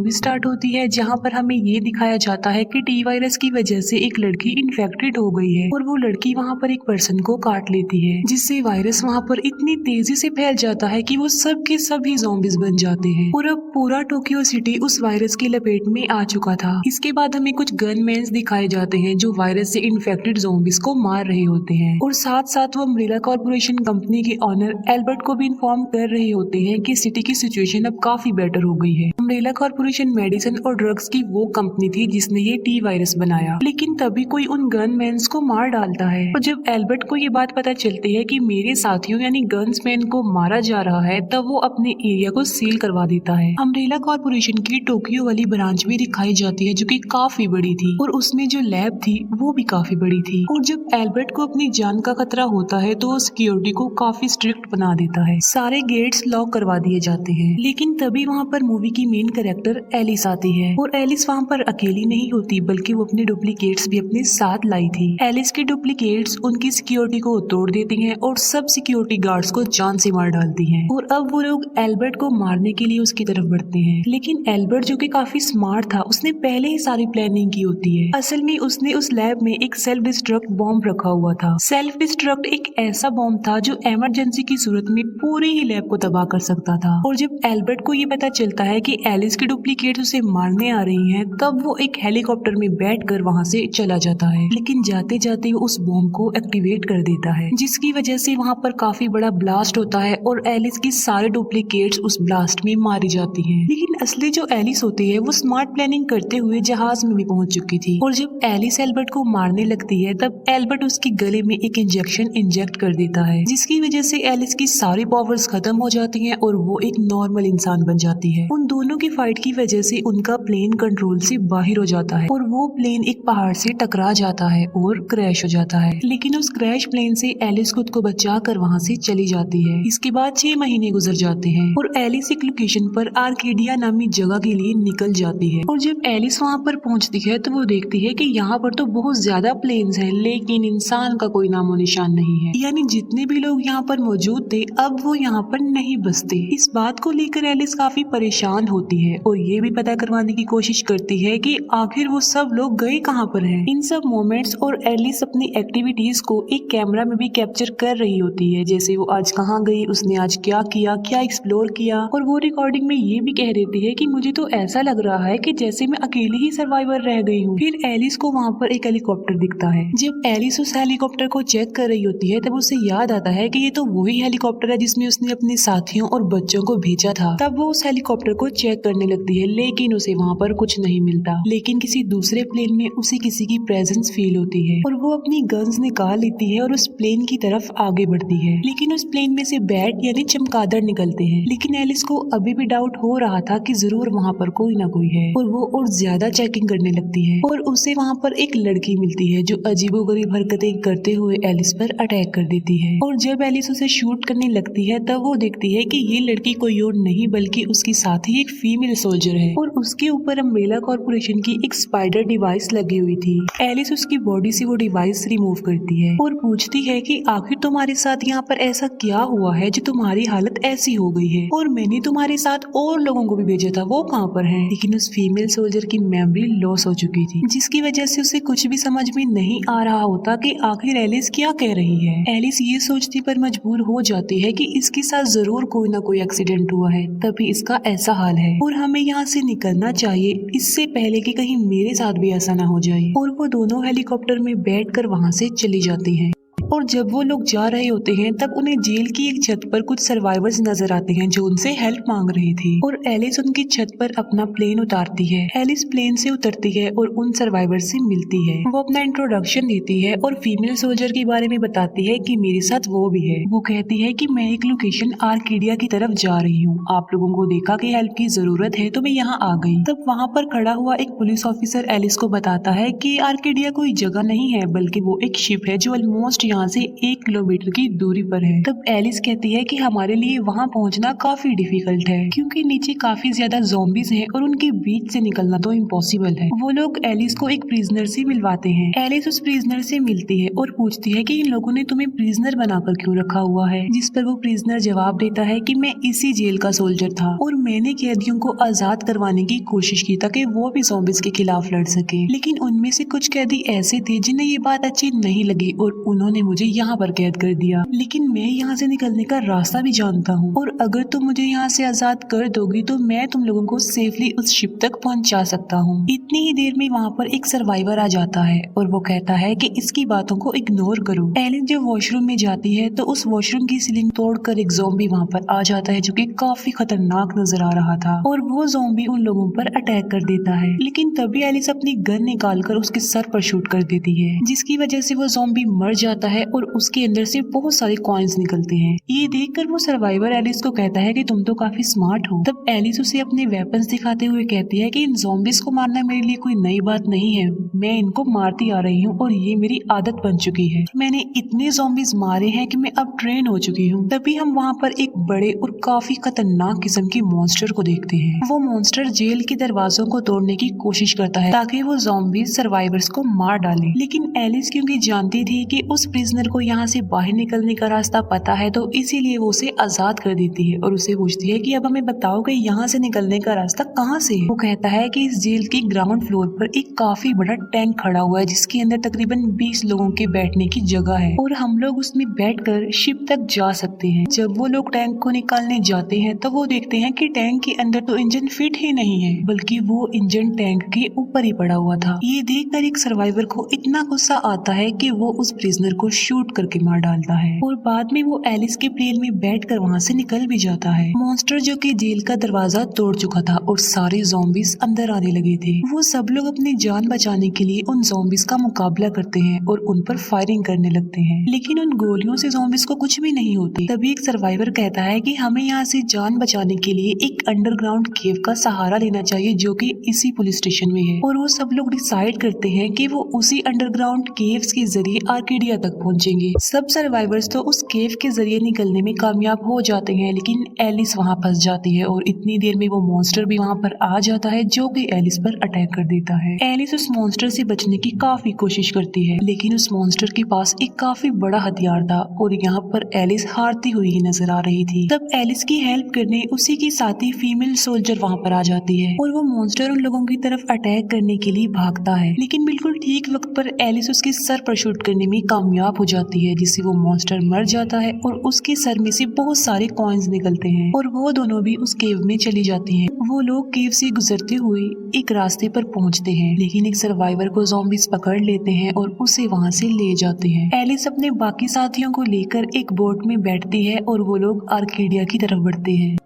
Movie start होती है जहाँ पर हमें ये दिखाया जाता है कि टी वायरस की वजह से एक लड़की इन्फेक्टेड हो गई है और वो लड़की वहाँ पर एक पर्सन को काट लेती है, जिससे वायरस वहाँ पर इतनी तेजी से फैल जाता है कि वो सब के सभी ज़ॉम्बीज बन जाते हैं और अब पूरा टोक्यो सिटी उस वायरस की लपेट में आ चुका था। इसके बाद हमें कुछ गनमैन्स दिखाए जाते हैं जो वायरस से इन्फेक्टेड ज़ॉम्बीज को मार रहे होते हैं और साथ साथ वो अम्ब्रेला कॉर्पोरेशन कंपनी के ऑनर एल्बर्ट को भी इन्फॉर्म कर रहे होते हैं कि सिटी की सिचुएशन अब काफी बेटर हो गई है। अम्ब्रेला कॉर्पोरेशन मेडिसिन और ड्रग्स की वो कंपनी थी जिसने ये टी वायरस बनाया, लेकिन तभी कोई उन गनमैन्स को मार डालता है और जब एल्बर्ट को ये बात पता चलती है कि मेरे साथियों यानी गन्समैन को मारा जा रहा है, तब वो अपने एरिया को सील करवा देता है। अम्ब्रेला कॉर्पोरेशन की टोक्यो वाली ब्रांच भी दिखाई जाती है जो कि काफी बड़ी थी और उसमें जो लैब थी वो भी काफी बड़ी थी और जब एल्बर्ट को अपनी जान का खतरा होता है तो वो सिक्योरिटी को काफी स्ट्रिक्ट बना देता है, सारे गेट्स लॉक करवा दिए जाते हैं। लेकिन तभी वहाँ पर मूवी की मेन कैरेक्टर एलिस आती है और एलिस वहाँ पर अकेली नहीं होती बल्कि वो अपने डुप्लीकेट्स भी अपने साथ लाई थी। एलिस के डुप्लीकेट्स उनकी सिक्योरिटी को तोड़ देती हैं और सब सिक्योरिटी गार्ड्स को जान से मार डालती हैं और अब वो लोग एल्बर्ट को मारने के लिए उसकी तरफ बढ़ते हैं। लेकिन एल्बर्ट जो कि काफी स्मार्ट था, उसने पहले ही सारी प्लानिंग की होती है। असल में उसने उस लैब में एक सेल्फ डिस्ट्रक्ट बॉम्ब रखा हुआ था। सेल्फ डिस्ट्रक्ट एक ऐसा बॉम्ब था जो इमरजेंसी की सूरत में पूरी ही लैब को तबाह कर सकता था और जब एल्बर्ट को ये पता चलता है कि एलिस की डुप्लीकेट उसे मारने आ रही हैं, तब वो एक हेलीकॉप्टर में बैठकर वहाँ से चला जाता है। लेकिन जाते जाते वो उस बॉम्ब को एक्टिवेट कर देता है, जिसकी वजह से वहाँ पर काफी बड़ा ब्लास्ट होता है और एलिस की सारे डुप्लीकेट्स उस ब्लास्ट में मारी जाती हैं। लेकिन असली जो एलिस होती है वो स्मार्ट प्लानिंग करते हुए जहाज में भी पहुंच चुकी थी और जब एलिस एल्बर्ट को मारने लगती है तब एल्बर्ट उसके गले में एक इंजेक्शन इंजेक्ट कर देता है, जिसकी वजह से एलिस की सारी पावर्स खत्म हो जाती हैं और वो एक नॉर्मल इंसान बन जाती है। उन दोनों की फाइट की वजह से उनका प्लेन कंट्रोल से बाहर हो जाता है और वो प्लेन एक पहाड़ से टकरा जाता है और क्रैश हो जाता है। लेकिन उस क्रैश प्लेन से एलिस खुद को बचाकर वहाँ से चली जाती है। इसके बाद 6 महीने गुजर जाते हैं और एलिस एक लोकेशन पर आर्केडिया नामी जगह के लिए निकल जाती है और जब एलिस वहाँ पर पहुँचती है तो वो देखती है कि यहाँ पर तो बहुत ज्यादा प्लेन्स हैं, लेकिन इंसान का कोई नामो निशान नहीं है, यानी जितने भी लोग यहाँ पर मौजूद थे अब वो यहाँ पर नहीं बसते। इस बात को लेकर एलिस काफी परेशान होती है और ये भी पता करवाने की कोशिश करती है कि आखिर वो सब लोग गए कहाँ पर हैं। इन सब मोमेंट्स और एलिस अपनी एक्टिविटीज को एक कैमरा में भी कैप्चर कर रही होती है, जैसे वो आज कहाँ गई, उसने आज क्या किया, क्या एक्सप्लोर किया और वो रिकॉर्डिंग में ये भी कह देती है कि मुझे तो ऐसा लग रहा है कि जैसे मैं अकेली ही सर्वाइवर रह गई हूँ। फिर एलिस को वहाँ पर एक हेलीकॉप्टर दिखता है। जब एलिस उस हेलीकॉप्टर को चेक कर रही होती है तब उसे याद आता है कि ये तो वही हेलीकॉप्टर है जिसमें उसने अपने साथियों और बच्चों को भेजा था। तब वो उस हेलीकॉप्टर को चेक करने लगती है, लेकिन उसे वहाँ पर कुछ नहीं मिलता। लेकिन किसी दूसरे प्लेन में उसे किसी की प्रेजेंस फील होती है और वो अपनी गन्स निकाल लेती है और उस प्लेन की तरफ आगे बढ़ती है। लेकिन उस प्लेन में से बैट यानी चमगादड़ निकलते हैं। लेकिन एलिस को अभी भी डाउट हो रहा था कि जरूर वहाँ पर कोई ना कोई है और वो और ज्यादा चेकिंग करने लगती है और उसे वहाँ पर एक लड़की मिलती है जो अजीबोगरीब हरकतें करते हुए एलिस पर अटैक कर देती है और जब एलिस उसे शूट करने लगती है तब वो देखती है कि ये लड़की कोई और नहीं बल्कि उसकी साथी एक फीमेल सोल्जर है और उसके ऊपर अम्ब्रेला कॉर्पोरेशन की एक स्पाइडर डिवाइस लगी हुई थी। एलिस उसकी बॉडी से वो डिवाइस रिमूव करती है और पूछती है कि आखिर तुम्हारे साथ यहाँ पर ऐसा क्या हुआ है जो तुम्हारी हालत ऐसी हो गई है, और मैंने तुम्हारे साथ और लोगों को भी भेजा था, वो कहाँ पर हैं? लेकिन उस फीमेल सोल्जर की मेमोरी लॉस हो चुकी थी, जिसकी वजह से उसे कुछ भी समझ में नहीं आ रहा होता कि आखिर एलिस क्या कह रही है। एलिस ये सोचती पर मजबूर हो जाती है कि इसके साथ जरूर कोई ना कोई एक्सीडेंट हुआ है तभी इसका ऐसा हाल है और हमें यहाँ से निकलना चाहिए इससे पहले कि कहीं मेरे साथ भी ऐसा ना हो जाए। और वो दोनों हेलीकॉप्टर में बैठकर वहाँ से चली जाती हैं। और जब वो लोग जा रहे होते हैं तब उन्हें जेल की एक छत पर कुछ सर्वाइवर्स नजर आते हैं जो उनसे हेल्प मांग रहे थे और एलिस उनकी छत पर अपना प्लेन उतारती है। एलिस प्लेन से उतरती है और उन सर्वाइवर्स से मिलती है। वो अपना इंट्रोडक्शन देती है और फीमेल सोल्जर के बारे में बताती है कि मेरे साथ वो भी है। वो कहती है कि मैं एक लोकेशन आर्केडिया की तरफ जा रही हूँ, आप लोगों को देखा कि हेल्प की जरूरत है तो मैं यहाँ आ गई। तब वहाँ पर खड़ा हुआ एक पुलिस ऑफिसर एलिस को बताता है कि आर्केडिया कोई जगह नहीं है बल्कि वो एक शिप है जो ऑलमोस्ट यहाँ यहाँ से 1 किलोमीटर की दूरी पर है। तब एलिस कहती है कि हमारे लिए वहाँ पहुँचना काफी डिफिकल्ट है क्योंकि नीचे काफी ज्यादा ज़ॉम्बीज हैं और उनके बीच से निकलना तो इम्पॉसिबल है। वो लोग एलिस को एक प्रिजनर से मिलवाते हैं। एलिस उस प्रिजनर से मिलती है और पूछती है कि इन लोगों ने तुम्हें प्रिजनर बनाकर क्यों रखा हुआ है, जिस पर वो प्रिजनर जवाब देता है कि मैं इसी जेल का सोल्जर था और मैंने कैदियों को आजाद करवाने की कोशिश की ताकि वो भी ज़ॉम्बीज के खिलाफ लड़ सके, लेकिन उनमें से कुछ कैदी ऐसे थे जिन्हें ये बात अच्छी नहीं लगी और उन्होंने मुझे यहाँ पर कैद कर दिया। लेकिन मैं यहाँ से निकलने का रास्ता भी जानता हूँ और अगर तुम मुझे यहाँ से आजाद कर दोगी तो मैं तुम लोगों को सेफली उस शिप तक पहुँचा सकता हूँ। इतनी ही देर में वहाँ पर एक सर्वाइवर आ जाता है और वो कहता है कि इसकी बातों को इग्नोर करो। एलिस जब वॉशरूम में जाती है तो उस वॉशरूम की सीलिंग तोड़कर एक ज़ॉम्बी वहाँ पर आ जाता है जो कि काफी खतरनाक नजर आ रहा था और वो ज़ॉम्बी उन लोगों पर अटैक कर देता है। लेकिन तभी एलिस अपनी गन निकालकर उसके सर पर शूट कर देती है जिसकी वजह से वो ज़ॉम्बी मर जाता है और उसके अंदर से बहुत सारे कॉइन्स निकलते हैं। ये देखकर वो सर्वाइवर एलिस को कहता है कि तुम तो काफी स्मार्ट हो। तब एलिस उसे अपने वेपन्स दिखाते हुए कहती है कि इन ज़ॉम्बीज को मारना मेरे लिए कोई नई बात नहीं है, मैं इनको मारती आ रही हूँ और ये मेरी आदत बन चुकी है। मैंने इतने ज़ॉम्बीज मारे हैं कि मैं अब ट्रेन हो चुकी हूँ। तभी हम वहाँ पर एक बड़े और काफी खतरनाक किस्म के मॉन्स्टर को देखते हैं। वो मॉन्स्टर जेल के दरवाजों को तोड़ने की कोशिश करता है ताकि वो ज़ॉम्बीज सर्वाइवर्स को मार डाले, लेकिन एलिस क्योंकि जानती थी कि उस प्रिजनर को यहाँ से बाहर निकलने का रास्ता पता है तो इसीलिए वो उसे आजाद कर देती है और उसे पूछती है कि अब हमें बताओ कि यहाँ से निकलने का रास्ता कहाँ से है। वो कहता है कि इस जेल के ग्राउंड फ्लोर पर एक काफी बड़ा टैंक खड़ा हुआ है जिसके अंदर तकरीबन 20 लोगों के बैठने की जगह है और हम लोग उसमें बैठकर शिप तक जा सकते हैं। जब वो लोग टैंक को निकालने जाते हैं तो वो देखते हैं कि टैंक के अंदर तो इंजन फिट ही नहीं है बल्कि वो इंजन टैंक के ऊपर ही पड़ा हुआ था। ये देखकर एक सर्वाइवर को इतना गुस्सा आता है कि वो उस प्रिजनर को शूट करके मार डालता है और बाद में वो एलिस के प्लेन में बैठकर वहाँ से निकल भी जाता है। मॉन्स्टर जो कि जेल का दरवाजा तोड़ चुका था और सारे ज़ॉम्बीज अंदर आने लगे थे। वो सब लोग अपनी जान बचाने के लिए उन ज़ॉम्बीज का मुकाबला करते हैं और उन पर फायरिंग करने लगते हैं, लेकिन उन गोलियों से ज़ॉम्बीज को कुछ भी नहीं होती। तभी एक सर्वाइवर कहता है कि हमें यहाँ से जान बचाने के लिए एक अंडरग्राउंड केव का सहारा लेना चाहिए जो कि इसी पुलिस स्टेशन में है और वो सब लोग डिसाइड करते हैं कि वो उसी अंडरग्राउंड केव्स के जरिए आर्केडिया तक पहुंचेंगे। सब सर्वाइवर्स तो उस केव के जरिए निकलने में कामयाब हो जाते हैं, लेकिन एलिस वहाँ फंस जाती है और इतनी देर में वो मॉन्स्टर भी वहाँ पर आ जाता है जो कि एलिस पर अटैक कर देता है। एलिस उस मॉन्स्टर से बचने की काफी कोशिश करती है, लेकिन उस मॉन्स्टर के पास एक काफी बड़ा हथियार था और यहाँ पर एलिस हारती हुई ही नजर आ रही थी। तब एलिस की हेल्प करने उसी की साथी फीमेल सोल्जर वहाँ पर आ जाती है और वो मॉन्स्टर उन लोगों की तरफ अटैक करने के लिए भागता है, लेकिन बिल्कुल ठीक वक्त पर एलिस उसके सर पर शूट करने में कामयाब हो जाती है जिससे वो मॉन्स्टर मर जाता है और उसके सर में से बहुत सारे कॉइन्स निकलते हैं और वो दोनों भी उस केव में चली जाती हैं। वो लोग केव से गुजरते हुए एक रास्ते पर पहुंचते हैं, लेकिन एक सर्वाइवर को ज़ॉम्बीज पकड़ लेते हैं और उसे वहां से ले जाते हैं। एलिस अपने बाकी साथियों को लेकर एक बोट में बैठती है और वो लोग आर्केडिया की तरफ बढ़ते हैं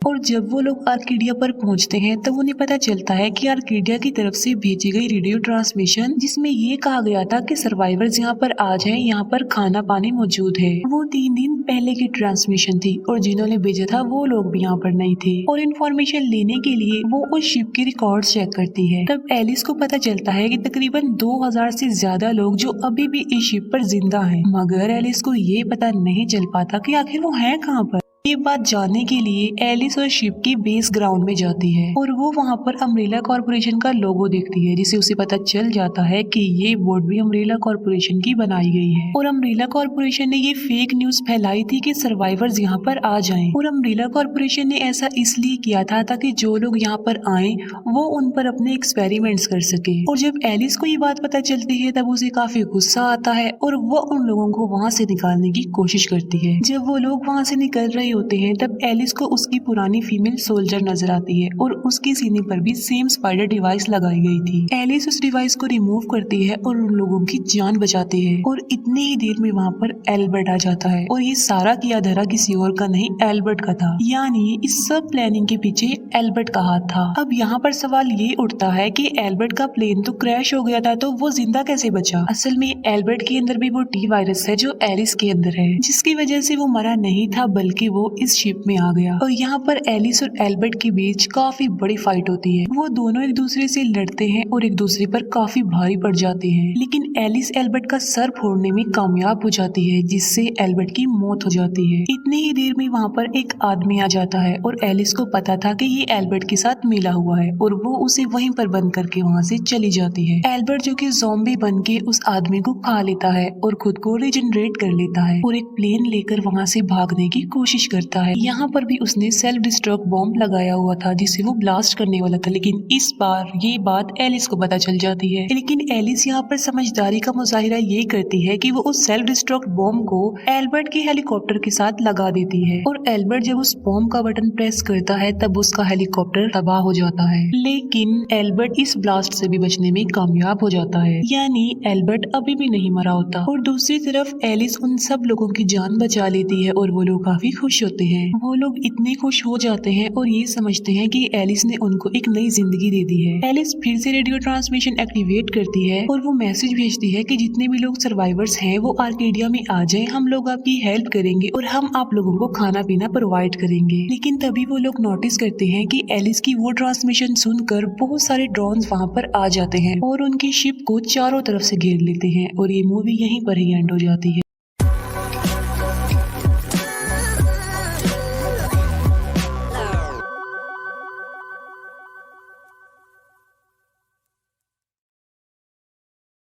और जब वो लोग आर्केडिया पर पहुंचते हैं तब उन्हें पता चलता है कि आर्केडिया की तरफ से भेजी गई रेडियो ट्रांसमिशन जिसमें ये कहा गया था कि सर्वाइवर्स यहाँ पर आ जाएं, यहाँ पर खाना पानी मौजूद है, वो 3 दिन पहले की ट्रांसमिशन थी और जिन्होंने भेजा था वो लोग भी यहाँ पर नहीं थे और इन्फॉर्मेशन लेने के लिए वो उस शिप के रिकॉर्ड चेक करती है। तब एलिस को पता चलता है कि तकरीबन 2000 से ज्यादा लोग जो अभी भी इस शिप पर जिंदा हैं, मगर एलिस को ये पता नहीं चल पाता कि आखिर वो है कहाँ पर। ये बात जानने के लिए एलिस और शिप की बेस ग्राउंड में जाती है और वो वहाँ पर अम्ब्रेला कॉर्पोरेशन का लोगो देखती है जिससे उसे पता चल जाता है कि ये बोट भी अम्ब्रेला कॉर्पोरेशन की बनाई गई है और अम्ब्रेला कॉर्पोरेशन ने ये फेक न्यूज फैलाई थी कि सर्वाइवर्स यहाँ पर आ जाएं और अम्ब्रेला कॉर्पोरेशन ने ऐसा इसलिए किया था ताकि जो लोग यहाँ पर आए वो उन पर अपने एक्सपेरिमेंट्स कर सके। और जब एलिस को ये बात पता चलती है तब उसे काफी गुस्सा आता है और वो उन लोगों को वहाँ से निकालने की कोशिश करती है। जब वो लोग वहाँ से निकल रहे होते हैं तब एलिस को उसकी पुरानी फीमेल सोल्जर नजर आती है और उसके सीने पर भी सेम स्पाइडर डिवाइस लगाई गई थी। एलिस उस डिवाइस को रिमूव करती है और उन लोगों की जान बचाती है और इतनी ही देर में वहाँ पर एल्बर्ट आ जाता है और ये सारा किया धरा किसी और का नहीं एल्बर्ट का था, यानी इस सब प्लानिंग के पीछे एल्बर्ट का हाथ था। अब यहाँ पर सवाल ये उठता है कि एल्बर्ट का प्लेन तो क्रैश हो गया था तो वो जिंदा कैसे बचा। असल में एल्बर्ट के अंदर भी वो टी वायरस है जो एलिस के अंदर है, जिसकी वजह से वो मरा नहीं था बल्कि वो इस शिप में आ गया और यहाँ पर एलिस और एल्बर्ट के बीच काफी बड़ी फाइट होती है। वो दोनों एक दूसरे से लड़ते हैं और एक दूसरे पर काफी भारी पड़ जाते हैं, लेकिन एलिस एल्बर्ट का सर फोड़ने में कामयाब हो जाती है, जिससे एल्बर्ट की मौत हो जाती है। इतनी ही देर में वहाँ पर एक आदमी आ जाता है और एलिस को पता था कि ये एल्बर्ट के साथ मिला हुआ है और वो उसे वहीं पर बंद करके वहाँ से चली जाती है। एल्बर्ट जो कि ज़ॉम्बी बन के उस आदमी को खा लेता है और खुद को रिजनरेट कर लेता है और एक प्लेन लेकर वहाँ से भागने की कोशिश करता है। यहाँ पर भी उसने सेल्फ डिस्ट्रक्ट बॉम्ब लगाया हुआ था जिसे वो ब्लास्ट करने वाला था, लेकिन इस बार ये बात एलिस को पता चल जाती है। लेकिन एलिस यहाँ पर समझदारी का मुजाहिरा ये करती है कि वो उस सेल्फ डिस्ट्रक्ट बॉम्ब को एल्बर्ट के हेलीकॉप्टर के साथ लगा देती है और एल्बर्ट जब उस बॉम्ब का बटन प्रेस करता है तब उसका हेलीकॉप्टर तबाह हो जाता है। लेकिन एल्बर्ट इस ब्लास्ट से भी बचने में कामयाब हो जाता है, यानी एल्बर्ट अभी भी नहीं मरा होता। और दूसरी तरफ एलिस उन सब लोगों की जान बचा लेती है और वो लोग काफी खुश होते हैं। वो लोग इतने खुश हो जाते हैं और ये समझते हैं कि एलिस ने उनको एक नई जिंदगी दे दी है। एलिस फिर से रेडियो ट्रांसमिशन एक्टिवेट करती है और वो मैसेज भेजती है कि जितने भी लोग सर्वाइवर्स हैं वो आर्केडिया में आ जाएं, हम लोग आपकी हेल्प करेंगे और हम आप लोगों को खाना पीना प्रोवाइड करेंगे। लेकिन तभी वो लोग नोटिस करते हैं कि एलिस की वो ट्रांसमिशन सुनकर बहुत सारे ड्रोन्स वहाँ पर आ जाते हैं और उनकी शिप को चारों तरफ से घेर लेते हैं और ये मूवी यहीं पर ही एंड हो जाती है।